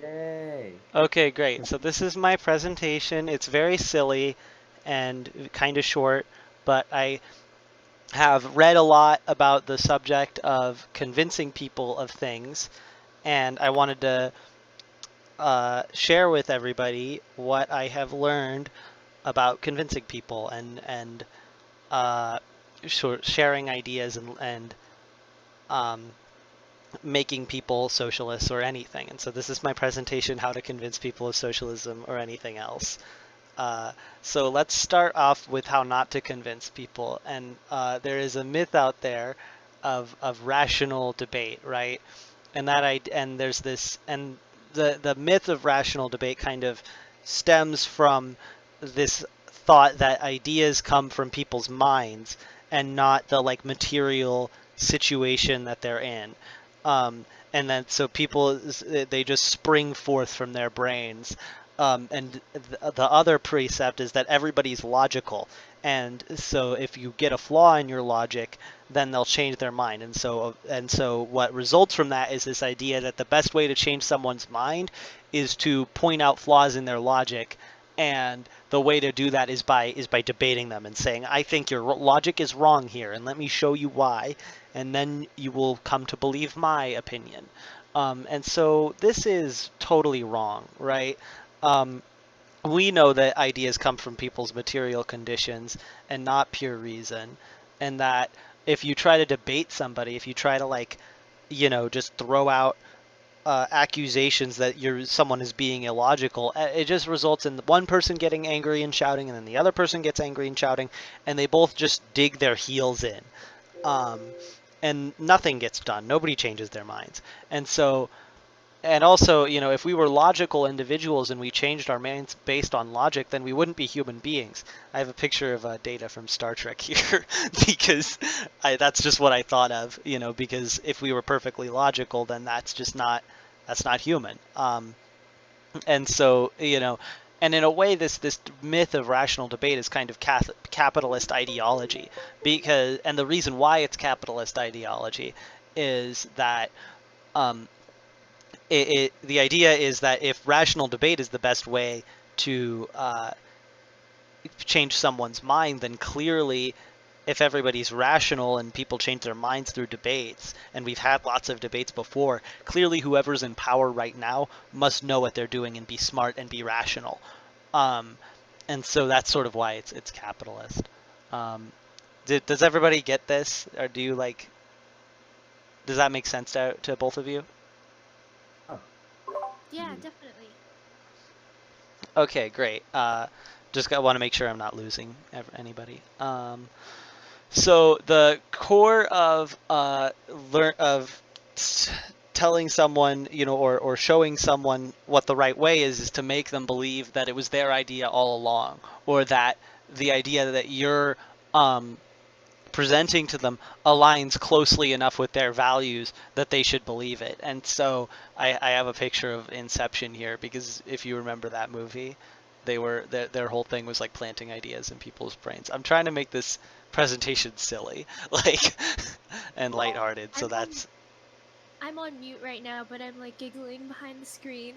Yay. Okay, great. So this is my presentation. It's very silly and kind of short, but I have read a lot about the subject of convincing people of things, and I wanted to share with everybody what I have learned about convincing people and uh, sharing ideas and um, making people socialists or anything. And so this is my presentation, how to convince people of socialism or anything else. Uh, so let's start off with how not to convince people. And there is a myth out there of rational debate, right? And there's this and the myth of rational debate kind of stems from this thought that ideas come from people's minds and not the like material situation that they're in. And then so people they just spring forth from their brains. And the other precept is that everybody's logical, and so if you get a flaw in your logic, then they'll change their mind. And so what results from that is this idea that the best way to change someone's mind is to point out flaws in their logic, and the way to do that is by debating them and saying, I think your logic is wrong here, and let me show you why, and then you will come to believe my opinion. And so this is totally wrong, right? Um, we know that ideas come from people's material conditions and not pure reason, and that if you try to debate somebody, if you try to just throw out accusations that someone is being illogical, it just results in one person getting angry and shouting, and then the other person gets angry and shouting, and they both just dig their heels in, um, and nothing gets done. Nobody changes their minds, and also, if we were logical individuals and we changed our minds based on logic, then we wouldn't be human beings. I have a picture of Data from Star Trek here because that's just what I thought of, because if we were perfectly logical, then that's not human. And so, and in a way, this myth of rational debate is kind of capitalist ideology, and the reason why it's capitalist ideology is that um, the idea is that if rational debate is the best way to change someone's mind, then clearly, if everybody's rational and people change their minds through debates, and we've had lots of debates before, clearly whoever's in power right now must know what they're doing and be smart and be rational. Um, and so that's sort of why it's capitalist. Um, does everybody get this, or does that make sense to both of you? Oh, Yeah, indeed. definitely. Okay, great. Just want to make sure I'm not losing anybody. So the core of telling someone, or showing someone what the right way is to make them believe that it was their idea all along, or that the idea that you're um, presenting to them aligns closely enough with their values that they should believe it. And so I have a picture of Inception here because if you remember that movie, their whole thing was like planting ideas in people's brains. I'm trying to make this presentation silly, like and lighthearted. So I'm on that's I'm on mute right now, but I'm like giggling behind the screen.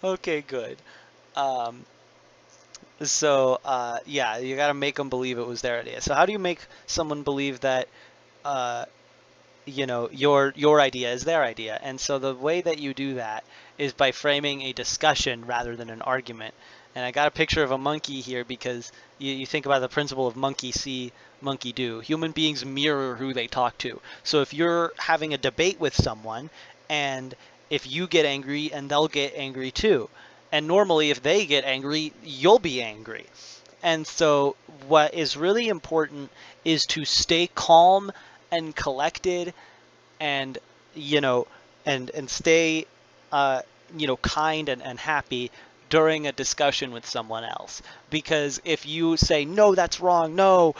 okay, good. Um, so yeah, you got to make them believe it was their idea. So how do you make someone believe that uh, your idea is their idea? And so the way that you do that is by framing a discussion rather than an argument. And I got a picture of a monkey here because you think about the principle of monkey see, monkey do. Human beings mirror who they talk to. So if you're having a debate with someone, and if you get angry, and they'll get angry too, and normally if they get angry, you'll be angry. And so what is really important is to stay calm and collected, and you know and stay uh, kind and happy during a discussion with someone else, because if you say, no, that's wrong, no,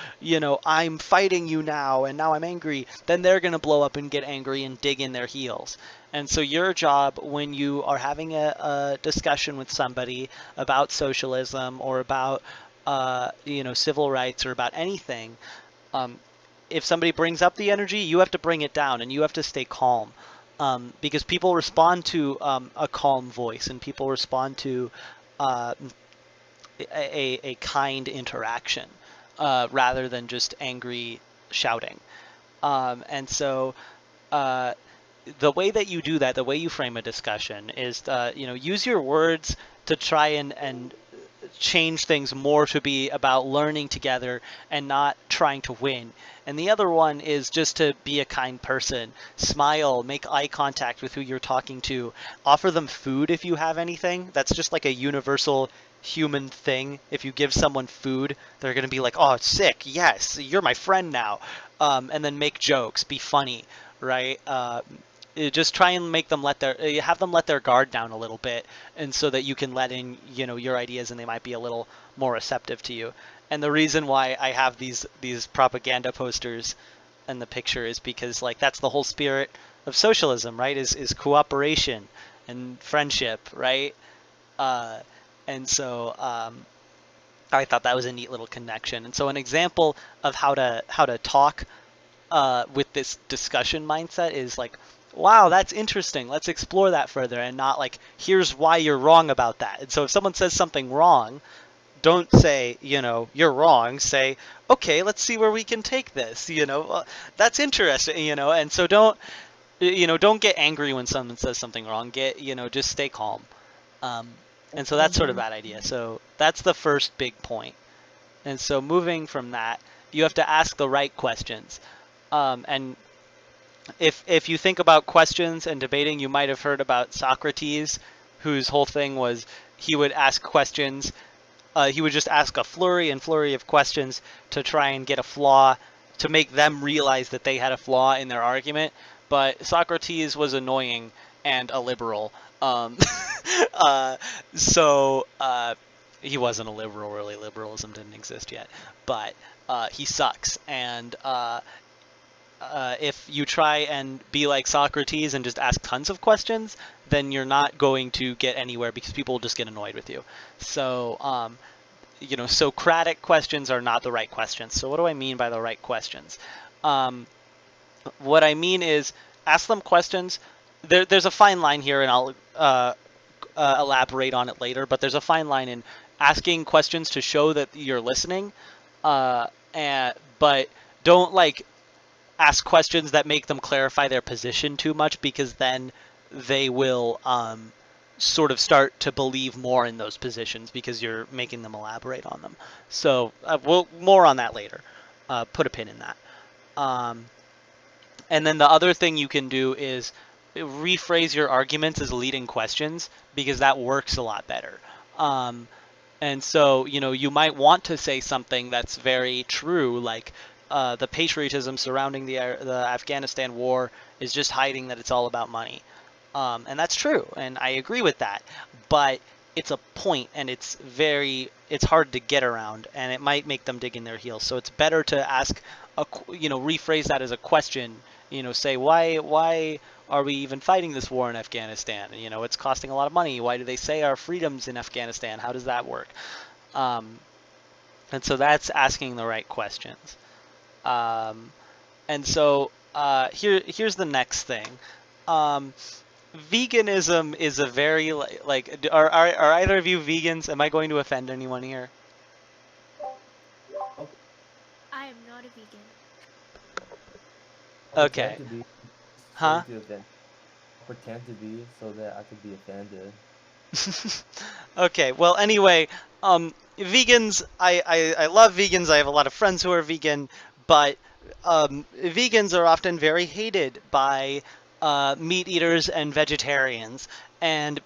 I'm fighting you now and now I'm angry, then they're going to blow up and get angry and dig in their heels. And so your job when you are having a discussion with somebody about socialism or about civil rights or about anything, um, if somebody brings up the energy, you have to bring it down and you have to stay calm. because people respond to a calm voice, and people respond to uh, a kind interaction rather than just angry shouting. And so uh, the way that you do that, the way you frame a discussion is, use your words to try and change things more to be about learning together and not trying to win. And the other one is just to be a kind person, smile, make eye contact with who you're talking to, offer them food if you have anything. That's just like a universal human thing. If you give someone food, they're going to be like, oh, sick, yes, you're my friend now. And then make jokes, be funny, right? Just try and make them have them let their guard down a little bit, and so that you can let in your ideas, and they might be a little more receptive to you. And the reason why I have these propaganda posters in the picture is because, like, that's the whole spirit of socialism, right? Is cooperation and friendship, right? And so I thought that was a neat little connection. And so an example of how to talk with this discussion mindset is like, wow, that's interesting, let's explore that further, and not like, here's why you're wrong about that. And so if someone says something wrong, don't say, you're wrong. Say, okay, let's see where we can take this. That's interesting. And so don't get angry when someone says something wrong. Just stay calm. And so that's sort of that idea. So that's the first big point. And so moving from that, you have to ask the right questions. And if you think about questions and debating, you might have heard about Socrates, whose whole thing was he would ask questions. He would just ask a flurry of questions to try and get a flaw, to make them realize that they had a flaw in their argument. But Socrates was annoying and a liberal. So he wasn't a liberal, really. Liberalism didn't exist yet. But he sucks. And if you try and be like Socrates and just ask tons of questions, then you're not going to get anywhere, because people will just get annoyed with you. So, Socratic questions are not the right questions. So what do I mean by the right questions? What I mean is, ask them questions. There's a fine line here, and I'll elaborate on it later, but there's a fine line in asking questions to show that you're listening, but don't ask questions that make them clarify their position too much, because then they will sort of start to believe more in those positions because you're making them elaborate on them. So more on that later. Put a pin in that. And then the other thing you can do is rephrase your arguments as leading questions, because that works a lot better. And so, you might want to say something that's very true, like the patriotism surrounding the Afghanistan war is just hiding that it's all about money. And that's true, and I agree with that. But it's a point, and it's hard to get around, and it might make them dig in their heels. So it's better to ask, rephrase that as a question. Say, why are we even fighting this war in Afghanistan? It's costing a lot of money. Why do they say our freedoms in Afghanistan? How does that work? And so that's asking the right questions. And so here's the next thing. Veganism is a very are either of you vegans? Am I going to offend anyone here? I am not a vegan. Okay. Pretend to be, Huh? to offend. Pretend to be so that I could be offended. Okay, well, anyway, vegans, I love vegans. I have a lot of friends who are vegan, but vegans are often very hated by meat eaters and vegetarians, and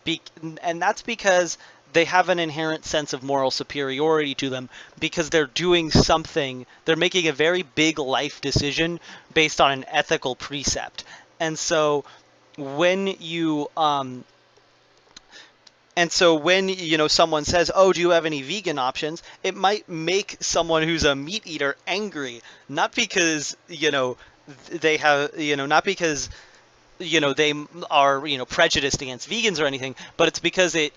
that's because they have an inherent sense of moral superiority to them, because they're doing something, they're making a very big life decision based on an ethical precept. And so when someone says, oh, do you have any vegan options, it might make someone who's a meat eater angry, not because they have not because they are prejudiced against vegans or anything, but it's because it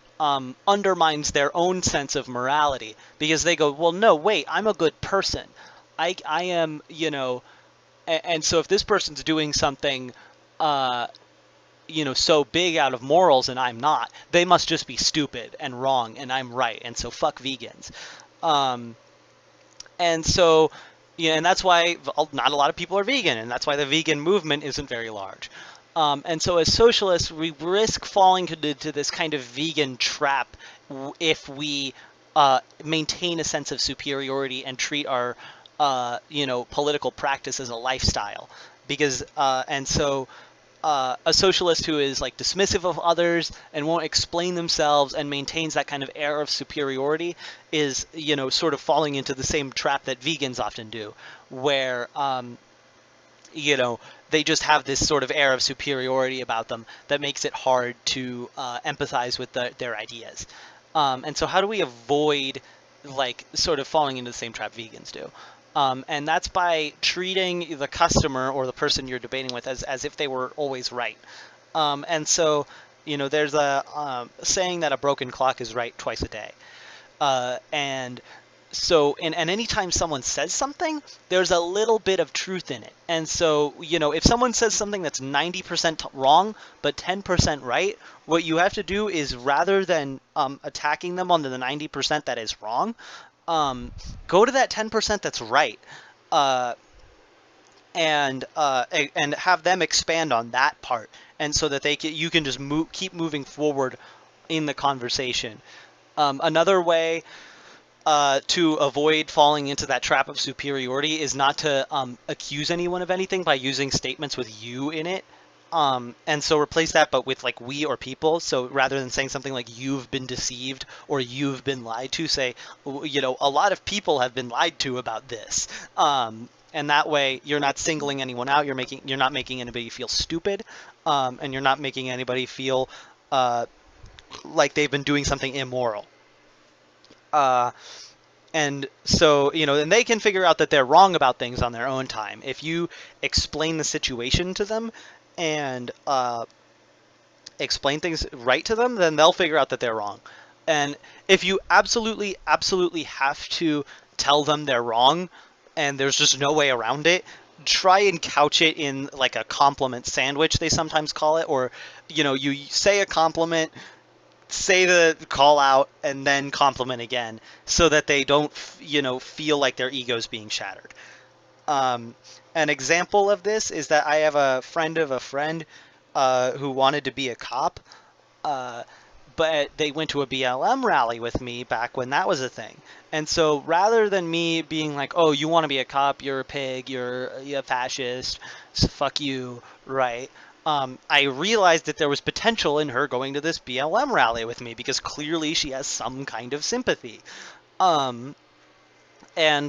undermines their own sense of morality, because they go, well, no, wait, I'm a good person, I am, and so if this person's doing something so big out of morals and I'm not. They must just be stupid and wrong and I'm right. And so fuck vegans. And so, and that's why not a lot of people are vegan, and that's why the vegan movement isn't very large. And so as socialists, we risk falling into this kind of vegan trap if we maintain a sense of superiority and treat our, political practice as a lifestyle. Because, and so a socialist who is like dismissive of others and won't explain themselves and maintains that kind of air of superiority is, sort of falling into the same trap that vegans often do, where, they just have this sort of air of superiority about them that makes it hard to empathize with their ideas. And so how do we avoid like sort of falling into the same trap vegans do? And that's by treating the customer or the person you're debating with as if they were always right. And so, there's a saying that a broken clock is right twice a day. And so, and anytime someone says something, there's a little bit of truth in it. And so, if someone says something that's 90% wrong, but 10% right, what you have to do is rather than attacking them on the 90% that is wrong, go to that 10% that's right, and have them expand on that part, and so that you can just keep moving forward in the conversation. Another way to avoid falling into that trap of superiority is not to accuse anyone of anything by using statements with you in it. And so replace that, but with like we or people. So rather than saying something like you've been deceived or you've been lied to, say, a lot of people have been lied to about this. And that way you're not singling anyone out. You're not making anybody feel stupid. And you're not making anybody feel like they've been doing something immoral. And so, and they can figure out that they're wrong about things on their own time. If you explain the situation to them and explain things right to them, then they'll figure out that they're wrong. And if you absolutely, absolutely have to tell them they're wrong and there's just no way around it, try and couch it in like a compliment sandwich, they sometimes call it, or, you say a compliment, say the call out, and then compliment again so that they don't, feel like their ego's being shattered. An example of this is that I have a friend of a friend who wanted to be a cop, but they went to a BLM rally with me back when that was a thing. And so rather than me being like, oh, you want to be a cop, you're a pig, you're a fascist, so fuck you, right? I realized that there was potential in her going to this BLM rally with me because clearly she has some kind of sympathy. And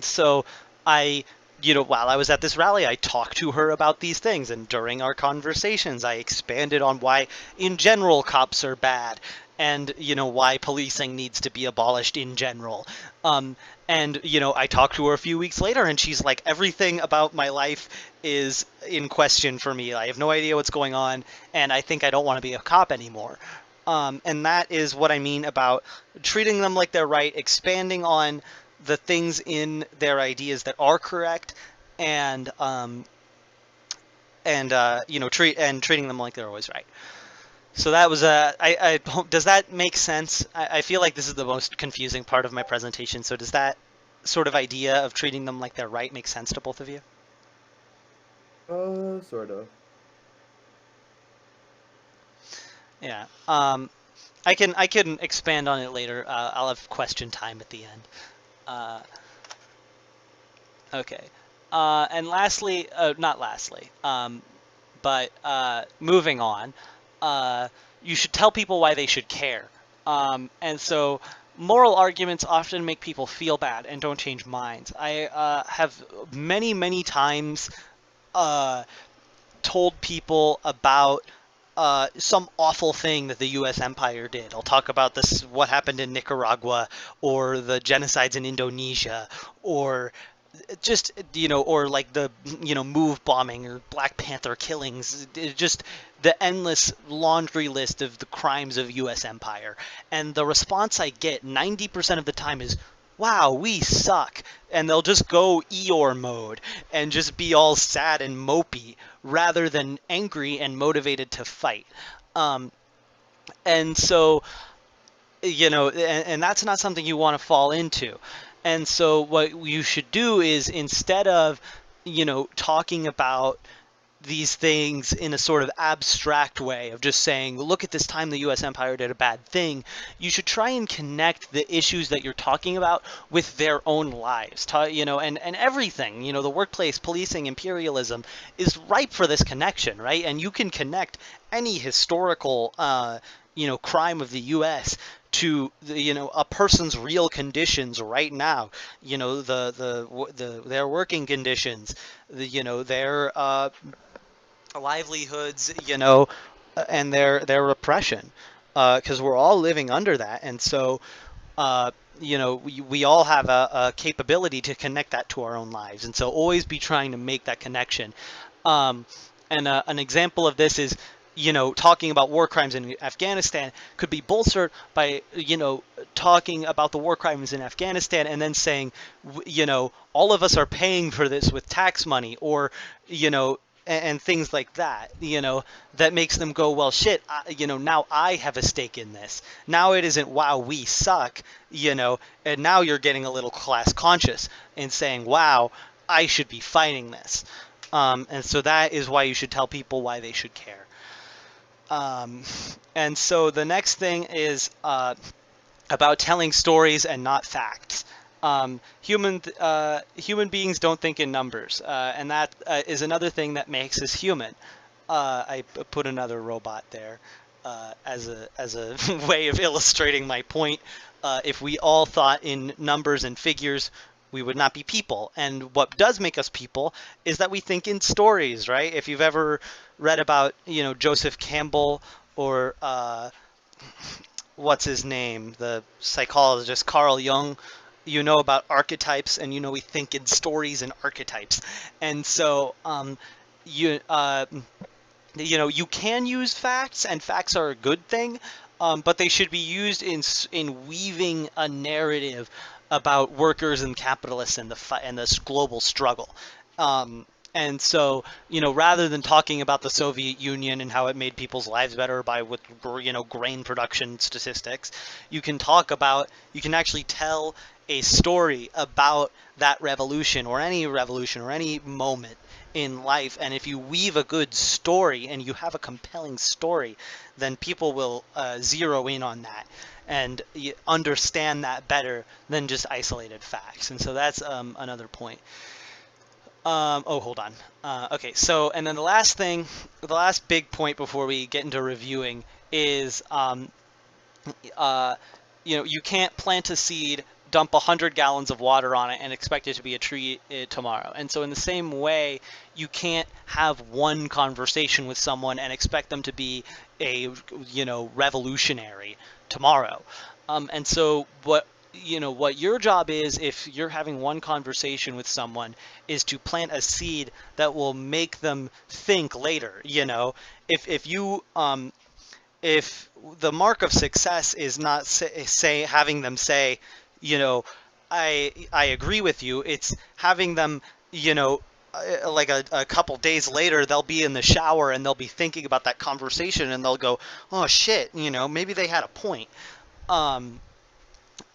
so while I was at this rally, I talked to her about these things, and during our conversations, I expanded on why, in general, cops are bad, and, why policing needs to be abolished in general. And, I talked to her a few weeks later, and she's like, everything about my life is in question for me. I have no idea what's going on, and I think I don't want to be a cop anymore. And that is what I mean about treating them like they're right, expanding on the things in their ideas that are correct, and treating them like they're always right. So that was does that make sense? I feel like this is the most confusing part of my presentation. So does that sort of idea of treating them like they're right make sense to both of you? Sort of. Yeah. I can expand on it later. I'll have question time at the end. Okay. And lastly, not lastly, but moving on, you should tell people why they should care. And so moral arguments often make people feel bad and don't change minds. I have many, many times told people about some awful thing that the U.S. empire did. I'll talk about this, what happened in Nicaragua, or the genocides in Indonesia, or just, or like the, MOVE bombing or Black Panther killings, just the endless laundry list of the crimes of U.S. empire. And the response I get 90% of the time is, wow, we suck. And they'll just go Eeyore mode and just be all sad and mopey rather than angry and motivated to fight. Um, and so, and that's not something you want to fall into. And so what you should do is, instead of, talking about these things in a sort of abstract way of just saying, look at this time the US empire did a bad thing, you should try and connect the issues that you're talking about with their own lives. And everything, the workplace, policing, imperialism is ripe for this connection, right? And you can connect any historical crime of the US to a person's real conditions right now, their working conditions, their livelihoods, and their repression, because we're all living under that. And so we all have a capability to connect that to our own lives, and so always be trying to make that connection. And an example of this is, talking about war crimes in Afghanistan could be bolstered by, talking about the war crimes in Afghanistan and then saying, all of us are paying for this with tax money, or, and things like that, that makes them go, well, shit, now I have a stake in this. Now it isn't, wow, we suck, and now you're getting a little class conscious and saying, wow, I should be fighting this. And so that is why you should tell people why they should care. And so the next thing is about telling stories and not facts. Human beings don't think in numbers, and that is another thing that makes us human. I put another robot there as a way of illustrating my point. If we all thought in numbers and figures, we would not be people. And what does make us people is that we think in stories, right? If you've ever read about, Joseph Campbell, or what's his name, the psychologist Carl Jung, about archetypes, and we think in stories and archetypes. And so you can use facts, and facts are a good thing, but they should be used in weaving a narrative about workers and capitalists and the global struggle. And so, rather than talking about the Soviet Union and how it made people's lives better with grain production statistics, you can actually tell a story about that revolution or any moment in life. And if you weave a good story and you have a compelling story, then people will zero in on that and understand that better than just isolated facts. And so that's another point. Hold on. Okay, so, and then the last big point before we get into reviewing is, you can't plant a seed, dump 100 gallons of water on it, and expect it to be a tree tomorrow. And so in the same way, you can't have one conversation with someone and expect them to be a, revolutionary tomorrow. And so what your job is, if you're having one conversation with someone, is to plant a seed that will make them think later. If the mark of success is not having them say, I agree with you, it's having them, like a couple days later, they'll be in the shower and they'll be thinking about that conversation and they'll go, oh shit, maybe they had a point.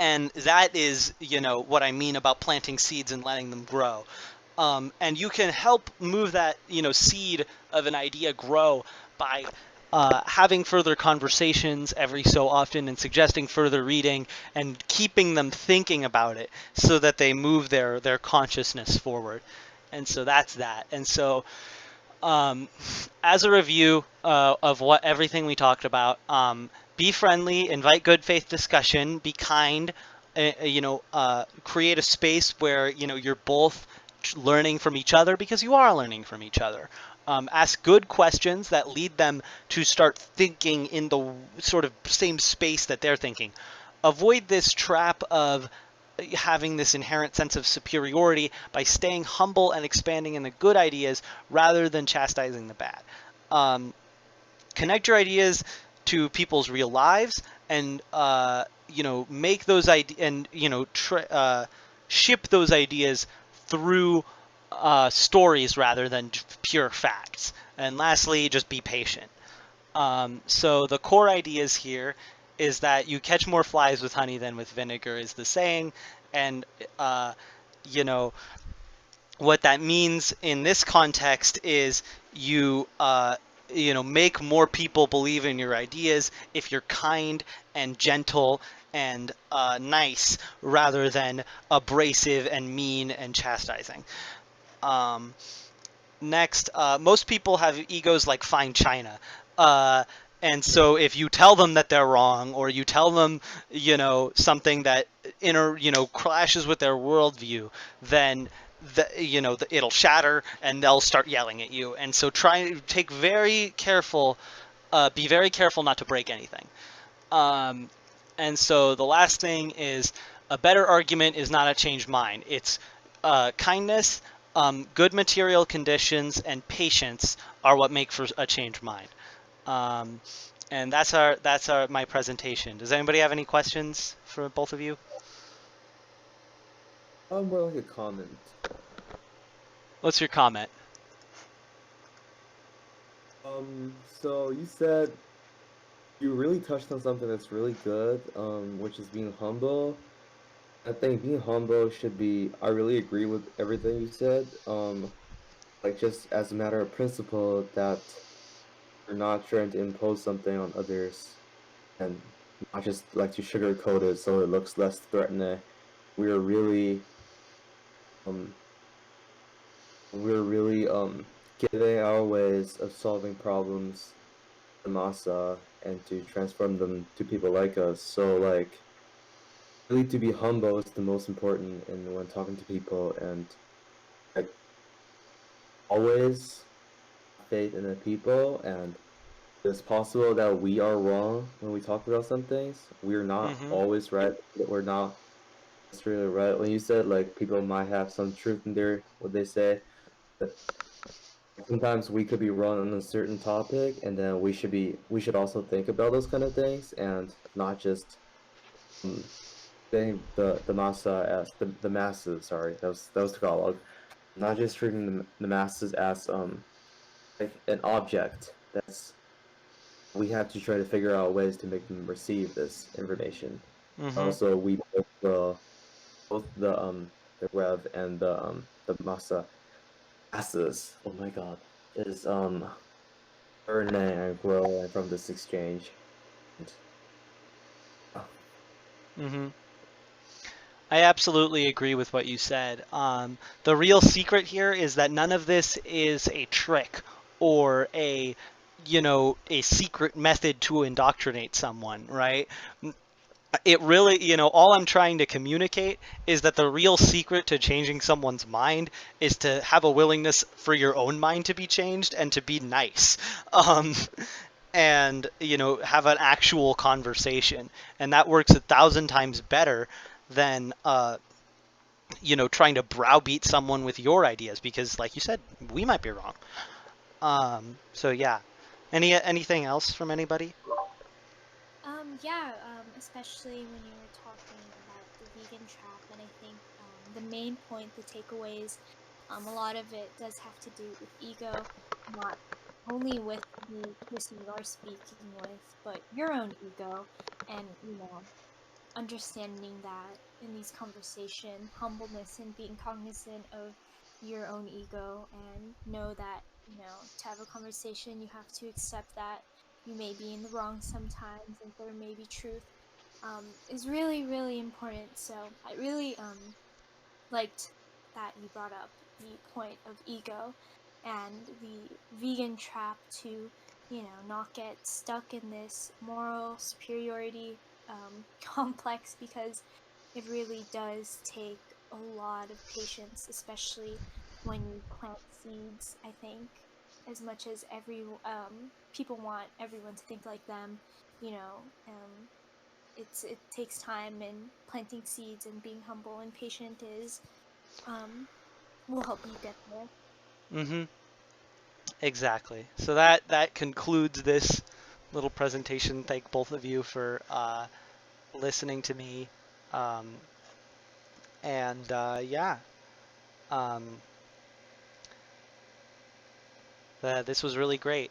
And that is, what I mean about planting seeds and letting them grow. And you can help move that, seed of an idea grow by having further conversations every so often and suggesting further reading and keeping them thinking about it so that they move their consciousness forward. And so that's that. And so as a review of everything we talked about, be friendly, invite good faith discussion, be kind, create a space where, you're both learning from each other, because you are learning from each other. Ask good questions that lead them to start thinking in the sort of same space that they're thinking. Avoid this trap of having this inherent sense of superiority by staying humble and expanding in the good ideas rather than chastising the bad. Connect your ideas to people's real lives and make those ideas and ship those ideas through stories rather than pure facts. And lastly, just be patient. So the core ideas here is that you catch more flies with honey than with vinegar is the saying, and you know what that means in this context is you make more people believe in your ideas if you're kind and gentle and nice rather than abrasive and mean and chastising. Um, Next, most people have egos like fine china. And so if you tell them that they're wrong, or you tell them, something that clashes with their worldview, then it'll shatter and they'll start yelling at you. And so try to take very careful, be very careful not to break anything. And so the last thing is a better argument is not a changed mind. It's kindness, good material conditions, and patience are what make for a changed mind. And that's my presentation. Does anybody have any questions for both of you? More like a comment. What's your comment? So you said you really touched on something that's really good, which is being humble. I think being humble should be, I really agree with everything you said. Like just as a matter of principle that we're not trying to impose something on others and not just like to sugarcoat it so it looks less threatening. We're really um giving our ways of solving problems to masa and to transform them to people like us. So like really to be humble is the most important in when talking to people, and like always have faith in the people, and it's possible that we are wrong when we talk about some things. We're not always right. That we're not necessarily right. When you said like people might have some truth in their what they say, but sometimes we could be wrong on a certain topic, and then we should also think about those kind of things and not just saying the massa as the masses. Sorry, that was Tagalog. Not just treating the masses as like an object. That's we have to try to figure out ways to make them receive this information. Also, we both the Rev and the massa masses. Oh my God, is learning and growing from this exchange. I absolutely agree with what you said. The real secret here is that none of this is a trick or a secret method to indoctrinate someone, right? It really, all I'm trying to communicate is that the real secret to changing someone's mind is to have a willingness for your own mind to be changed and to be nice. And have an actual conversation, and that works 1,000 times better than trying to browbeat someone with your ideas, because like you said, we might be wrong. So yeah, anything else from anybody? Yeah, especially when you were talking about the vegan trap, and I think the main point, the takeaways, a lot of it does have to do with ego, not only with the person you're speaking with, but your own ego, and understanding that in these conversation, humbleness and being cognizant of your own ego, and know that to have a conversation you have to accept that you may be in the wrong sometimes and there may be truth, is really, really important. So I really liked that you brought up the point of ego and the vegan trap to not get stuck in this moral superiority complex, because it really does take a lot of patience, especially when you plant seeds. I think as much as people want everyone to think like them, it takes time, and planting seeds and being humble and patient is will help you get there. Exactly. So that concludes this little presentation. Thank both of you for listening to me. Yeah, this was really great.